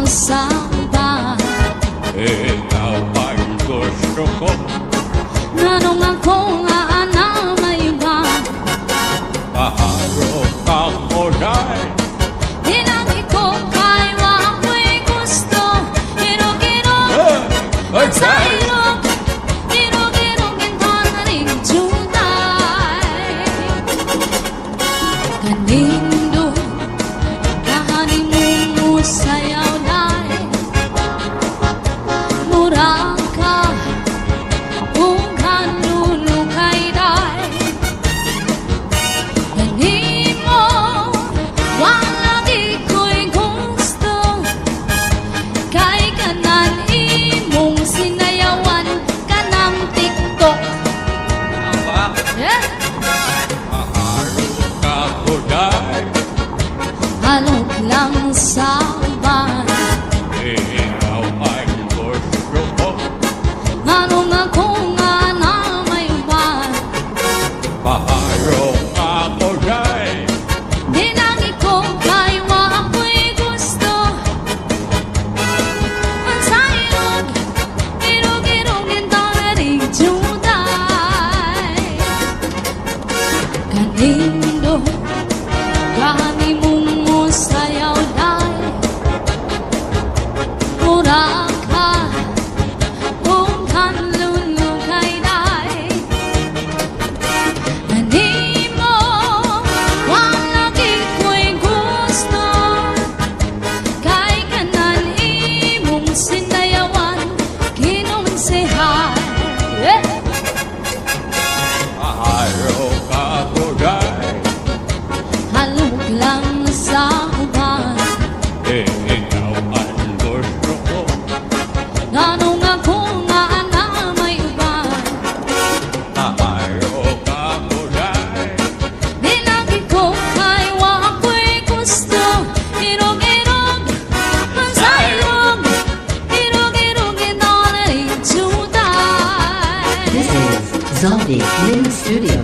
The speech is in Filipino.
sabat. Ikaw ay gusto ko. Nanong ako nga na may iba. Paharap ako dahil Dinagi ko kay wako'y gusto. Hirog-hirog sa hirog. Hirog-hirog ito na rin tunay. Kanindo kahanin mo sayaw dahil murang ka kung kanulukay dahil ganin mo wala di ko'y gusto kay kanan imong sinayawan kanang TikTok. Yeah. paharap ako dahil Halog lang sa ban. ikaw ay gusto ko. Anong ako nga na may ban. Paharap ako dahil Dinagi ko kay wako'y gusto. Ang sayog, irog-irog ito na rin tunay. Kanindo, gani mong sayaw dahil mura ka kung kanlulukay dahil hindi mo wala di ko'y gusto kay kanan imong sinayawan kinonsehan. paharap ako dahil Halog lang sa uban. ikaw ay gusto ko. Ganong ako nga na may uban. Paharap ako dahil Dinagi ko kay wako'y gusto. Irog-irog ang sayog. Irog-irog ito na rin tunay. This is Zombie Mini Studio.